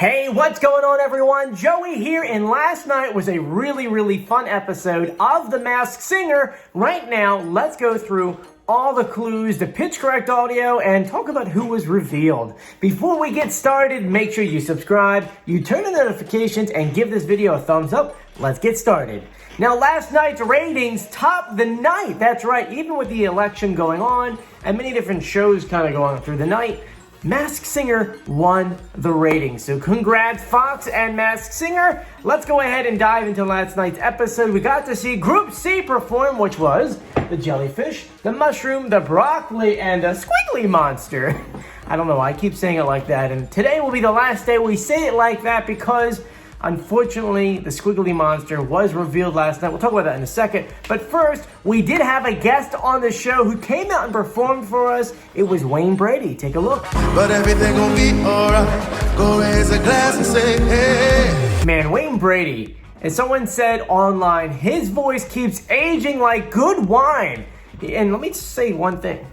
Hey, what's going on, everyone? Joey here, and last night was a really fun episode of The Masked Singer. Right now, let's go through all the clues, the pitch correct audio, and talk about who was revealed. Before we get started, make sure you subscribe, you turn on notifications, and give this video a thumbs up. Let's get started. Now, last night's ratings topped the night. That's right, even with the election going on and many different shows kind of going through the night, Masked Singer won the ratings. So congrats, Fox and Masked Singer. Let's go ahead and dive into last night's episode. We got to see Group C perform, which was the Jellyfish, the Mushroom, the Broccoli, and the Squiggly Monster. I don't know, I keep saying it like that. And today will be the last day we say it like that because unfortunately, the Squiggly Monster was revealed last night. We'll talk about that in a second. But first, we did have a guest on the show who came out and performed for us. It was Wayne Brady. Take a look. But everything gon' be alright. Go raise a glass and say, hey. Man, Wayne Brady, as someone said online, his voice keeps aging like good wine. And let me just say one thing.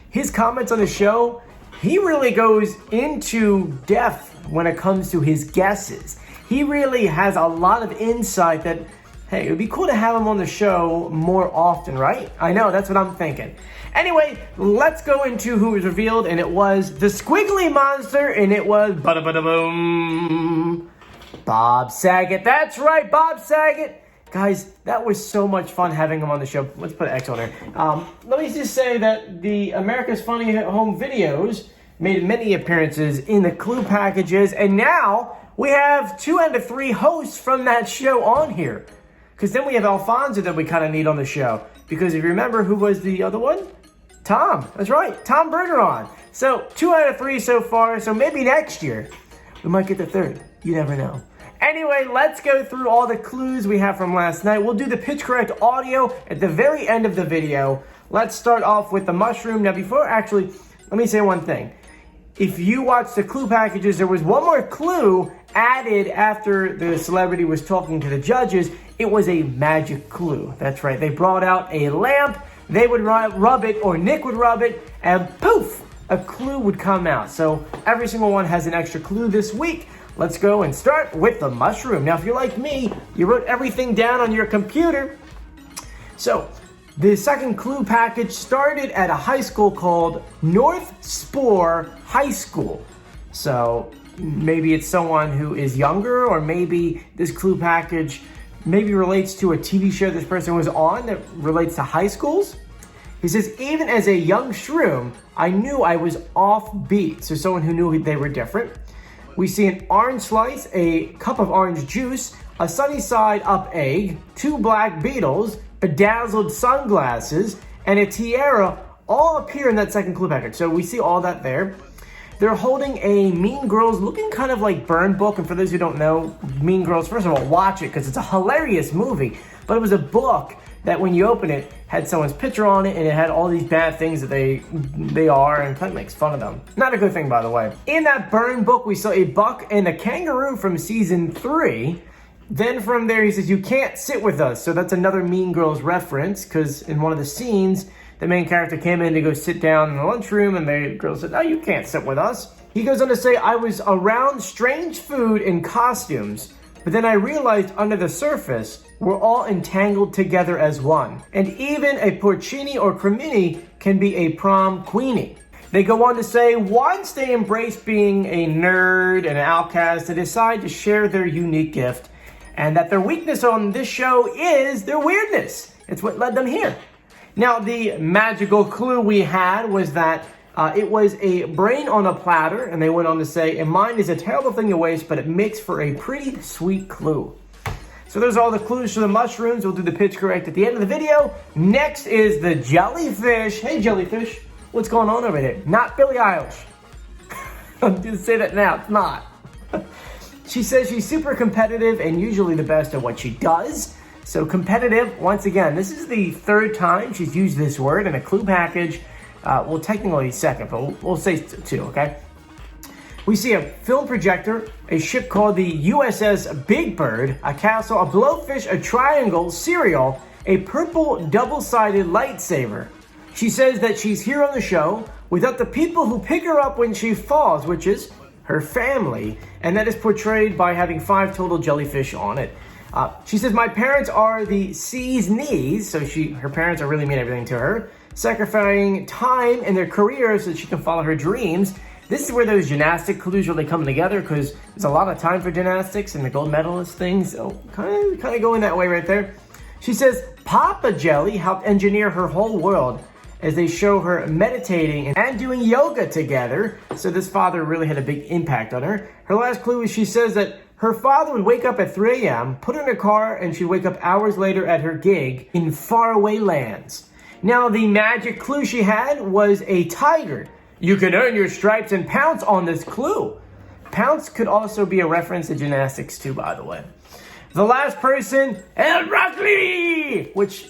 His comments on the show, he really goes into depth when it comes to his guesses. He really has a lot of insight that, hey, it would be cool to have him on the show more often, right? I know, that's what I'm thinking. Anyway, let's go into who was revealed, and it was the Squiggly Monster, and it was ba-da-ba-da-boom, Bob Saget. That's right, Bob Saget. Guys, that was so much fun having him on the show. Let's put an X on there. Let me just say that the America's Funny Home Videos made many appearances in the clue packages, and now we have 2 out of 3 hosts from that show on here. Because then we have Alfonso that we kind of need on the show. Because if you remember, who was the other one? Tom. That's right. Tom Bergeron. So 2 out of 3 so far. So maybe next year we might get the 3rd. You never know. Anyway, let's go through all the clues we have from last night. We'll do the pitch correct audio at the very end of the video. Let's start off with the mushroom. Now before, actually, let me say one thing. If you watch the clue packages, there was one more clue added after the celebrity was talking to the judges. It was a magic clue. That's right. They brought out a lamp. They would rub it, or Nick would rub it, and poof, a clue would come out. So every single one has an extra clue this week. Let's go and start with the mushroom. Now, if you're like me, you wrote everything down on your computer. So the second clue package started at a high school called North Spore High School. So maybe it's someone who is younger, or maybe this clue package maybe relates to a TV show this person was on that relates to high schools. He says, even as a young shroom, I knew I was offbeat. So someone who knew they were different. We see an orange slice, a cup of orange juice, a sunny side up egg, 2 black beetles, bedazzled sunglasses, and a tiara all appear in that second clue package. So we see all that there. They're holding a Mean Girls looking kind of like burn book. And for those who don't know, Mean Girls, first of all, watch it because it's a hilarious movie. But it was a book that when you open it, had someone's picture on it, and it had all these bad things that they are, and kind of makes fun of them. Not a good thing, by the way. In that burn book, we saw a buck and a kangaroo from season 3. Then from there, he says, you can't sit with us. So that's another Mean Girls reference, because in one of the scenes, the main character came in to go sit down in the lunchroom, and the girl said, oh, you can't sit with us. He goes on to say, I was around strange food and costumes, but then I realized under the surface, we're all entangled together as one. And even a porcini or cremini can be a prom queenie. They go on to say, once they embrace being a nerd and an outcast, they decide to share their unique gift, and that their weakness on this show is their weirdness. It's what led them here. Now, the magical clue we had was that it was a brain on a platter, and they went on to say, a mind is a terrible thing to waste, but it makes for a pretty sweet clue. So there's all the clues for the mushrooms. We'll do the pitch correct at the end of the video. Next is the Jellyfish. Hey, Jellyfish, what's going on over there? Not Billie Eilish. I'm going to say that now. It's not. She says she's super competitive and usually the best at what she does. So competitive, once again, this is the 3rd time she's used this word in a clue package. Well, technically second, but we'll say 2, okay? We see a film projector, a ship called the USS Big Bird, a castle, a blowfish, a triangle, cereal, a purple double-sided lightsaber. She says that she's here on the show without the people who pick her up when she falls, which is her family, and that is portrayed by having 5 total jellyfish on it. She says, my parents are the C's knees, so her parents are really mean everything to her, sacrificing time in their careers so that she can follow her dreams. This is where those gymnastic clues really come together, because there's a lot of time for gymnastics and the gold medalist things, so kind of going that way right there. She says, Papa Jelly helped engineer her whole world as they show her meditating and doing yoga together, so this father really had a big impact on her. Her last clue is she says that her father would wake up at 3 a.m., put her in a car, and she'd wake up hours later at her gig in faraway lands. Now, the magic clue she had was a tiger. You can earn your stripes and pounce on this clue. Pounce could also be a reference to gymnastics too, by the way. The last person, El Broccoli, which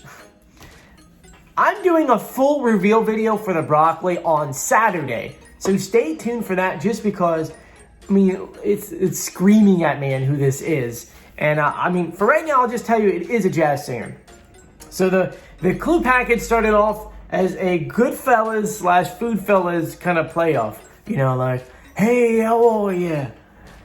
I'm doing a full reveal video for the broccoli on Saturday. So stay tuned for that, just because, I mean, it's screaming at me and who this is. And I mean, for right now, I'll just tell you it is a jazz singer. So the clue package started off as a Goodfellas / Foodfellas kind of playoff. You know, like, hey, how are you?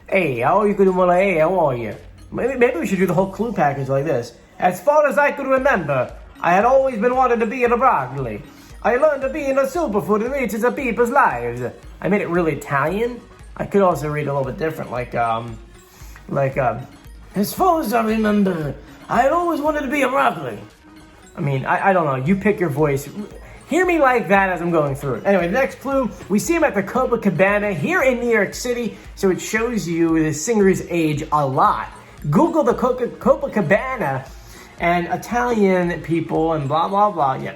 Hey, how are you doing? Hey, how are you? Maybe we should do the whole clue package like this. As far as I could remember, I had always been wanting to be in a broccoli. I learned to be in a superfood that reaches the people's lives. I made it really Italian. I could also read a little bit different, like, as far as I remember, I had always wanted to be a broccoli. I mean, I don't know. You pick your voice. Hear me like that as I'm going through it. Anyway, the next clue, we see him at the Copacabana here in New York City, so it shows you the singer's age a lot. Google the Copacabana and Italian people and blah, blah, blah. Yeah.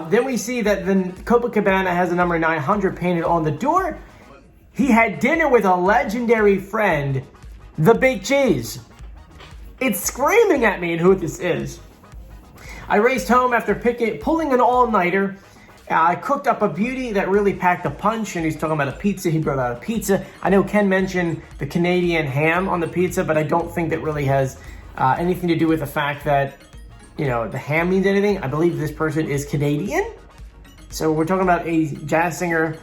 Then we see that the Copacabana has the number 900 painted on the door. He had dinner with a legendary friend, the Big Cheese. It's screaming at me who this is. I raced home after pulling an all-nighter. I cooked up a beauty that really packed a punch, and he's talking about a pizza. He brought out a pizza. I know Ken mentioned the Canadian ham on the pizza, but I don't think that really has anything to do with the fact that, you know, the ham means anything. I believe this person is Canadian. So we're talking about a jazz singer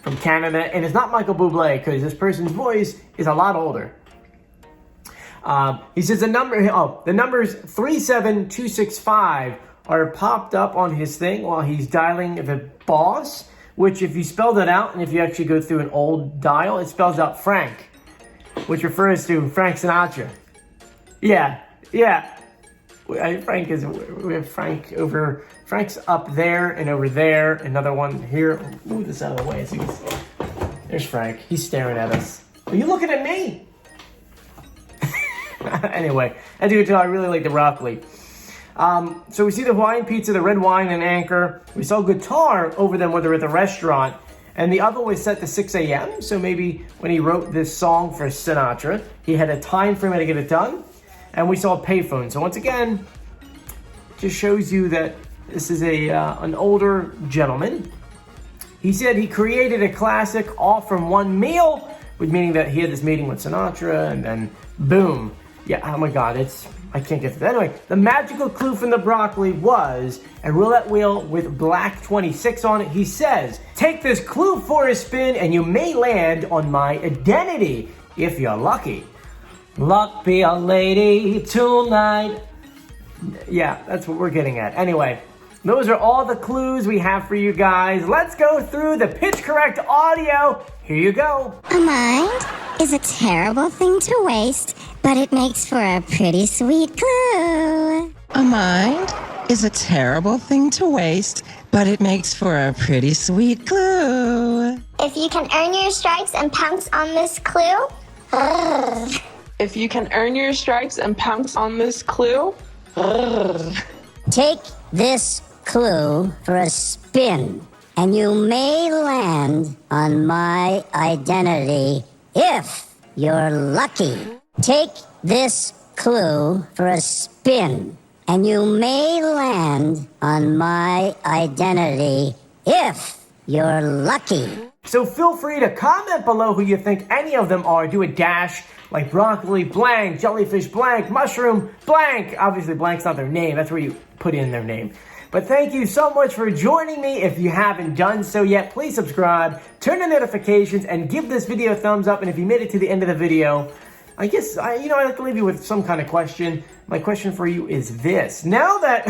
from Canada, and it's not Michael Bublé, because this person's voice is a lot older. He says the numbers 37265 are popped up on his thing while he's dialing the boss, which if you spelled it out and if you actually go through an old dial, it spells out Frank, which refers to Frank Sinatra. Yeah. We have Frank over, Frank's up there and over there, another one here. Move this out of the way. There's Frank. He's staring at us. Are you looking at me? Anyway, as you can tell, I really like the broccoli. So we see the Hawaiian pizza, the red wine, and anchor. We saw guitar over them when they were at the restaurant. And the oven was set to 6 a.m. So maybe when he wrote this song for Sinatra, he had a time frame to get it done. And we saw a payphone. So once again, just shows you that this is an older gentleman. He said he created a classic all from one meal, with meaning that he had this meeting with Sinatra, and then boom. Yeah, oh my God, I can't get to that. Anyway, the magical clue from the broccoli was a roulette wheel with black 26 on it. He says, take this clue for a spin and you may land on my identity if you're lucky. Luck be a lady tonight. Yeah, that's what we're getting at. Anyway, those are all the clues we have for you guys. Let's go through the pitch correct audio. Here you go. A mind is a terrible thing to waste, but it makes for a pretty sweet clue. A mind is a terrible thing to waste, but it makes for a pretty sweet clue. If you can earn your stripes and pounce on this clue. If you can earn your stripes and pounce on this clue. Take this clue for a spin, and you may land on my identity if you're lucky. Take this clue for a spin, and you may land on my identity if you're lucky. So feel free to comment below who you think any of them are. Do a dash like broccoli blank, jellyfish blank, mushroom blank. Obviously blank's not their name. That's where you put in their name. But thank you so much for joining me. If you haven't done so yet, please subscribe, turn on notifications, and give this video a thumbs up. And if you made it to the end of the video, I guess, I'd like to leave you with some kind of question. My question for you is this. Now that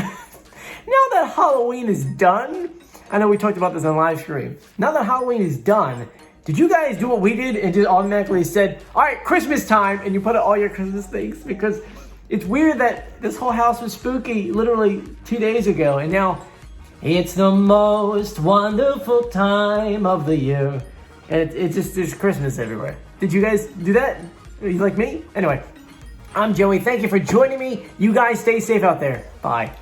Halloween is done, I know we talked about this on live stream. Now that Halloween is done, did you guys do what we did and just automatically said, all right, Christmas time, and you put out all your Christmas things? Because it's weird that this whole house was spooky literally 2 days ago, and now it's the most wonderful time of the year. And it's just, there's Christmas everywhere. Did you guys do that? Are you like me? Anyway, I'm Joey. Thank you for joining me. You guys stay safe out there. Bye.